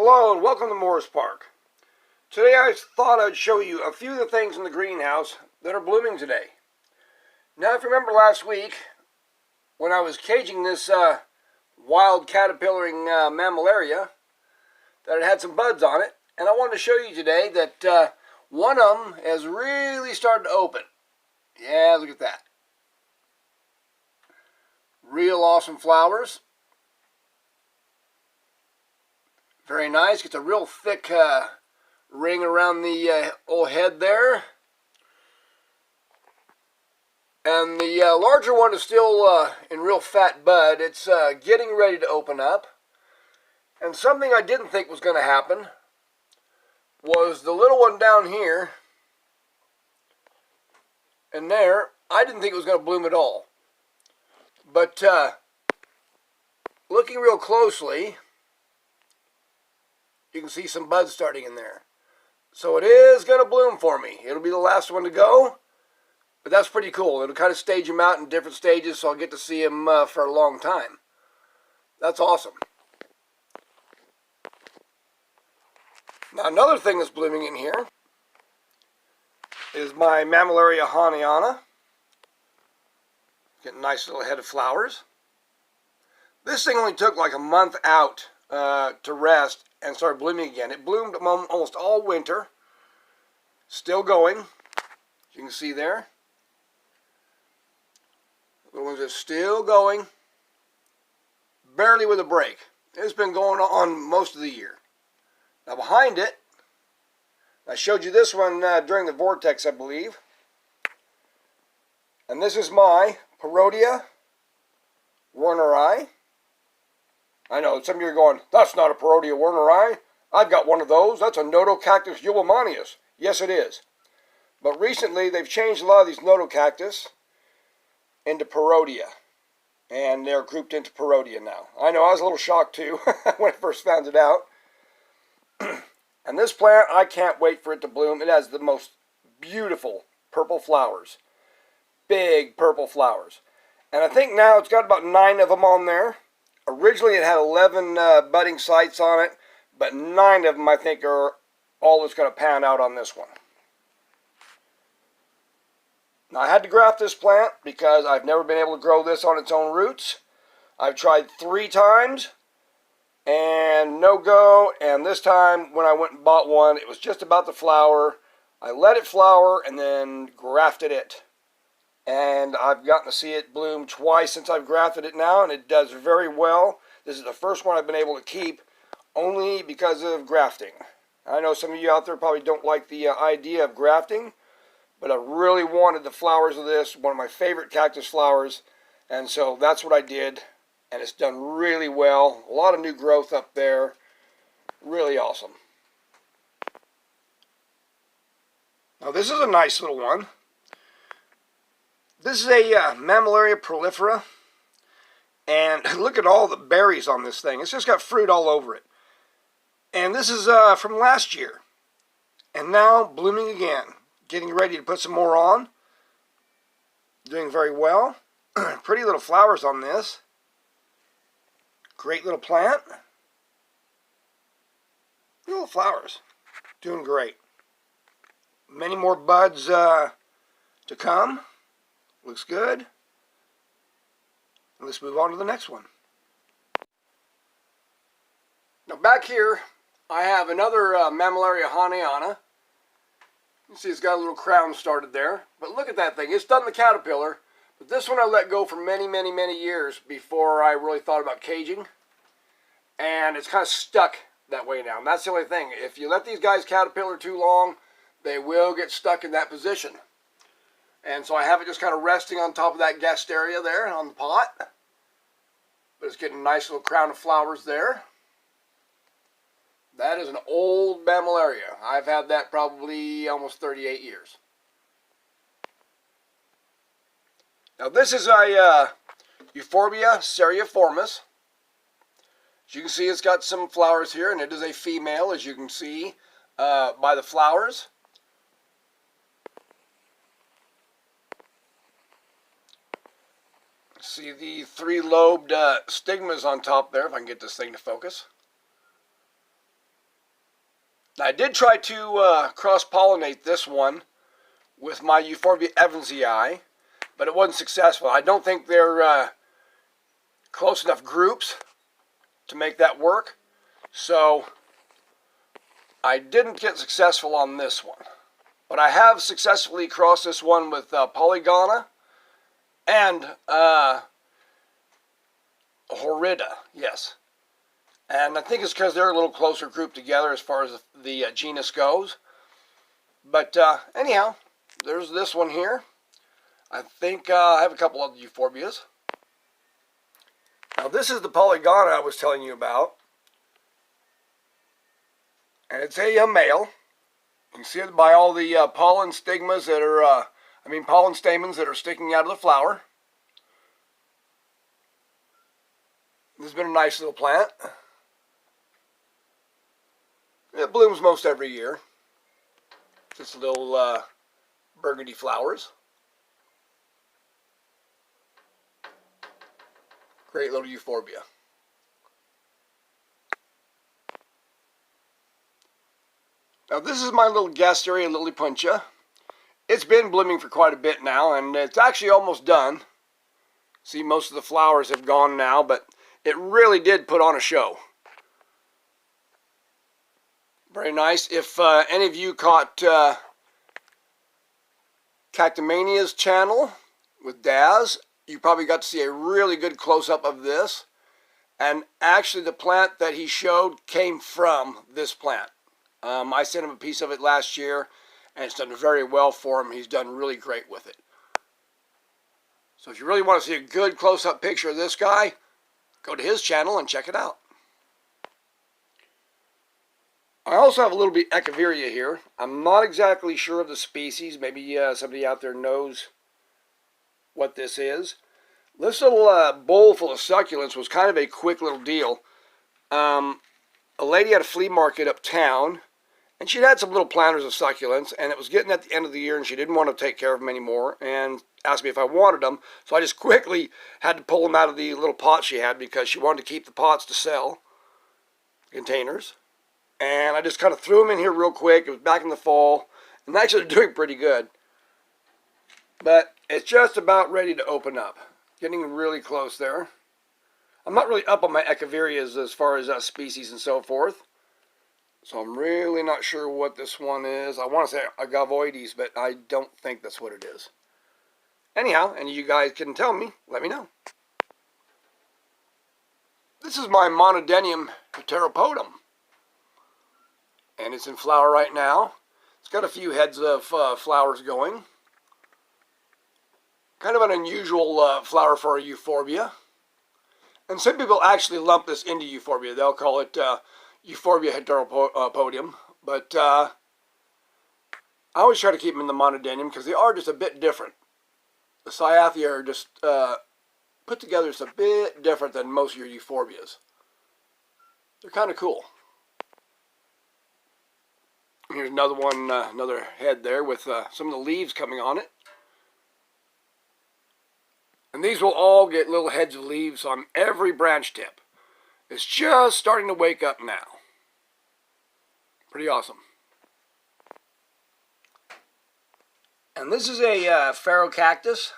Hello and welcome to Morris Park. Today I thought I'd show you a few of the things in the greenhouse that are blooming today. Now if you remember last week when I was caging this wild caterpillaring Mammalaria, that it had some buds on it, and I wanted to show you today that one of them has really started to open. Yeah, look at that. Real awesome flowers. Very nice. Gets a real thick ring around the old head there. And the larger one is still in real fat bud. It's getting ready to open up. And something I didn't think was going to happen was the little one down here and there. I didn't think it was going to bloom at all. But looking real closely, you can see some buds starting in there. So it is going to bloom for me. It'll be the last one to go. But that's pretty cool. It'll kind of stage them out in different stages, so I'll get to see them for a long time. That's awesome. Now another thing that's blooming in here is my Mammalaria hanayana. Getting a nice little head of flowers. This thing only took like a month out to rest and started blooming again. It bloomed almost all winter. Still going. You can see there. The ones are still going. Barely with a break. It's been going on most of the year. Now behind it, I showed you this one during the vortex, I believe. And this is my Pelargonium Warneri. I know, some of you are going, that's not a Pelargonium Warneri. I've got one of those. That's a Nodocactus ultimanius. Yes, it is. But recently, they've changed a lot of these Nodocactus into Pelargonium. And they're grouped into Pelargonium now. I know, I was a little shocked too when I first found it out. And this plant, I can't wait for it to bloom. It has the most beautiful purple flowers. Big purple flowers. And I think now it's got about 9 of them on there. Originally it had 11 budding sites on it, but 9 of them I think are all that's going to pan out on this one. Now I had to graft this plant because I've never been able to grow this on its own roots. I've tried 3 times and no go, and this time when I went and bought one, it was just about to flower. I let it flower and then grafted it. And I've gotten to see it bloom twice since I've grafted it now, and it does very well. This is the first one I've been able to keep only because of grafting. I know some of you out there probably don't like the idea of grafting, but I really wanted the flowers of this, one of my favorite cactus flowers, and so that's what I did, and it's done really well. A lot of new growth up there. Really awesome. Now this is a nice little one. This is a Mammalaria prolifera, and look at all the berries on this thing. It's just got fruit all over it. And this is from last year, and now blooming again. Getting ready to put some more on. Doing very well. Pretty little flowers on this. Great little plant. Little flowers. Doing great. Many more buds to come. Looks good. Let's move on to the next one. Now back here, I have another Mammalaria hanayana. You can see it's got a little crown started there. But look at that thing. It's done the caterpillar. But this one I let go for many, many, many years before I really thought about caging. And it's kind of stuck that way now. And that's the only thing. If you let these guys caterpillar too long, they will get stuck in that position. And so I have it just kind of resting on top of that guest area there on the pot. But it's getting a nice little crown of flowers there. That is an old Mammalaria. I've had that probably almost 38 years. Now this is a euphorbia cereformis. As you can see, it's got some flowers here, and it is a female, as you can see by the flowers. See the 3-lobed stigmas on top there, if I can get this thing to focus. I did try to cross-pollinate this one with my Euphorbia evansii, but it wasn't successful. I don't think they're close enough groups to make that work, so I didn't get successful on this one. But I have successfully crossed this one with Polygona and Horrida, yes. And I think it's because they're a little closer grouped together as far as the genus goes. But anyhow, there's this one here. I think I have a couple of euphorbias. Now this is the Polygona I was telling you about. And it's a male. You can see it by all the pollen stigmas that are, pollen stamens that are sticking out of the flower. This has been a nice little plant. It blooms most every year. Just little burgundy flowers. Great little euphorbia. Now this is my little Gasteria lilipuntia. It's been blooming for quite a bit now, and it's actually almost done. See, most of the flowers have gone now, but it really did put on a show. Very nice. If any of you caught Cactomania's channel with Daz, you probably got to see a really good close-up of this. And actually the plant that he showed came from this plant. I sent him a piece of it last year, and it's done very well for him. He's done really great with it. So if you really want to see a good close-up picture of this guy, go to his channel and check it out. I also have a little bit echeveria here. I'm not exactly sure of the species. Maybe somebody out there knows what this is. This little bowl full of succulents was kind of a quick little deal. A lady at a flea market uptown, and she'd had some little planters of succulents, and it was getting at the end of the year, and she didn't want to take care of them anymore, and asked me if I wanted them. So I just quickly had to pull them out of the little pot she had because she wanted to keep the pots to sell, containers. And I just kind of threw them in here real quick. It was back in the fall, and actually they're doing pretty good. But it's just about ready to open up. Getting really close there. I'm not really up on my echeverias as far as species and so forth. So I'm really not sure what this one is. I want to say agavoides, but I don't think that's what it is. Anyhow, and you guys can tell me, let me know. This is my monodenium heteropodum. And it's in flower right now. It's got a few heads of flowers going. Kind of an unusual flower for a euphorbia. And some people actually lump this into euphorbia. They'll call it Euphorbia heteropodium. But I always try to keep them in the monodenium because they are just a bit different. The cyathea are just put together just a bit different than most of your euphorbias. They're kind of cool. Here's another one, another head there with some of the leaves coming on it. And these will all get little heads of leaves on every branch tip. It's just starting to wake up now. Pretty awesome. And this is a pharaoh cactus,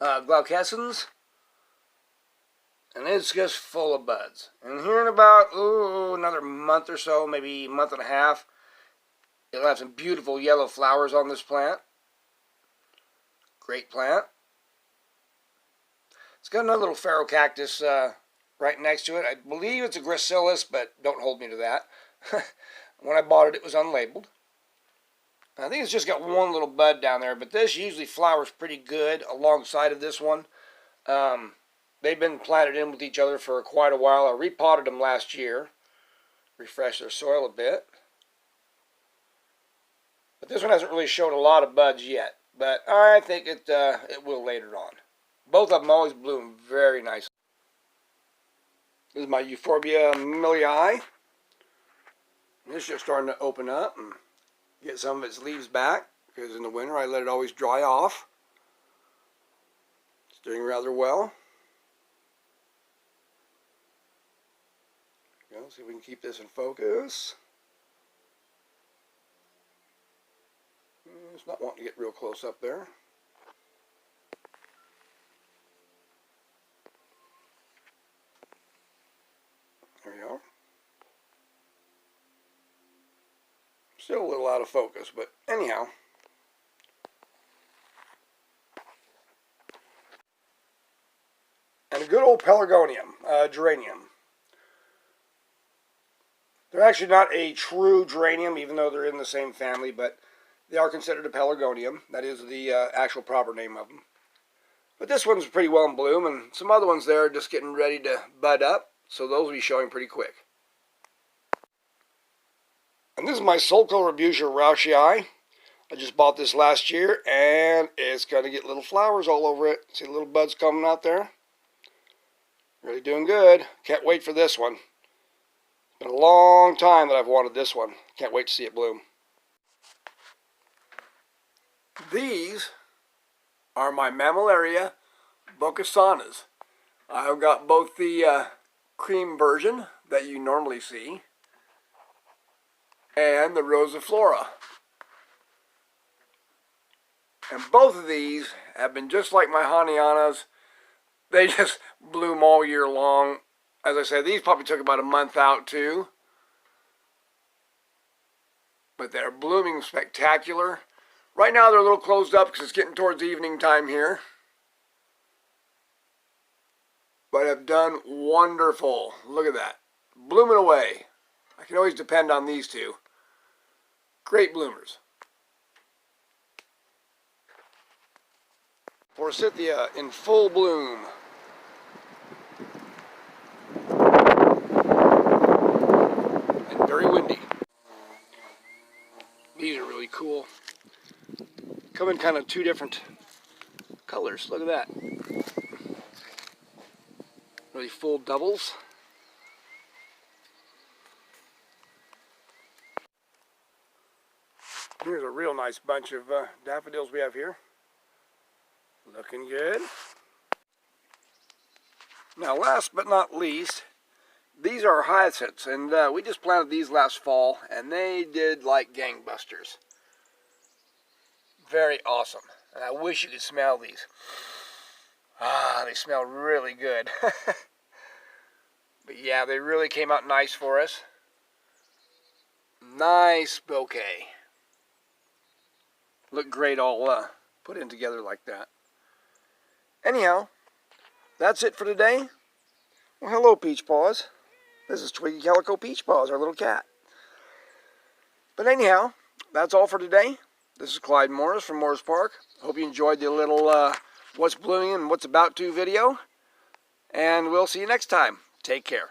glaucescens. And it's just full of buds. And here in about another month or so, maybe a month and a half, it'll have some beautiful yellow flowers on this plant. Great plant. It's got another little pharaoh cactus right next to it. I believe it's a gracilis, but don't hold me to that. When I bought it, it was unlabeled. I think it's just got one little bud down there, but this usually flowers pretty good alongside of this one. They've been planted in with each other for quite a while. I repotted them last year, refreshed their soil a bit. But this one hasn't really showed a lot of buds yet, but I think it will later on. Both of them always bloom very nice. This is my Euphorbia mammalaria. It's just starting to open up and get some of its leaves back, because in the winter I let it always dry off. It's doing rather well. See if we can keep this in focus. Just not wanting to get real close up there. There we are. Still a little out of focus, but anyhow. And a good old pelargonium, geranium. They're actually not a true geranium, even though they're in the same family, but they are considered a pelargonium. That is the actual proper name of them. But this one's pretty well in bloom, and some other ones there are just getting ready to bud up, so those will be showing pretty quick. And this is my Sulcorabutia roushy. I just bought this last year, and it's going to get little flowers all over it. See the little buds coming out there? Really doing good. Can't wait for this one. It's been a long time that I've wanted this one. Can't wait to see it bloom. These are my Mammalaria boca. I've got both the cream version that you normally see and the rosiflora. And both of these have been just like my hanayanas. They just bloom all year long. As I said, these probably took about a month out too. But they're blooming spectacular. Right now they're a little closed up because it's getting towards evening time here. But have done wonderful. Look at that. Blooming away. I can always depend on these two. Great bloomers. Forsythia in full bloom. And very windy. These are really cool. Come in kind of two different colors. Look at that. Really full doubles. Here's a real nice bunch of daffodils we have here. Looking good. Now last but not least, these are hyacinths, and we just planted these last fall, and they did like gangbusters. Very awesome. And I wish you could smell these. Ah, they smell really good. But yeah, they really came out nice for us. Nice bouquet. Look great all put in together like that. Anyhow, that's it for today. Well, hello, Peach Paws. This is Twiggy Calico Peach Paws, our little cat. But anyhow, that's all for today. This is Clyde Morris from Morris Park. Hope you enjoyed the little what's blooming and what's about to video. And we'll see you next time. Take care.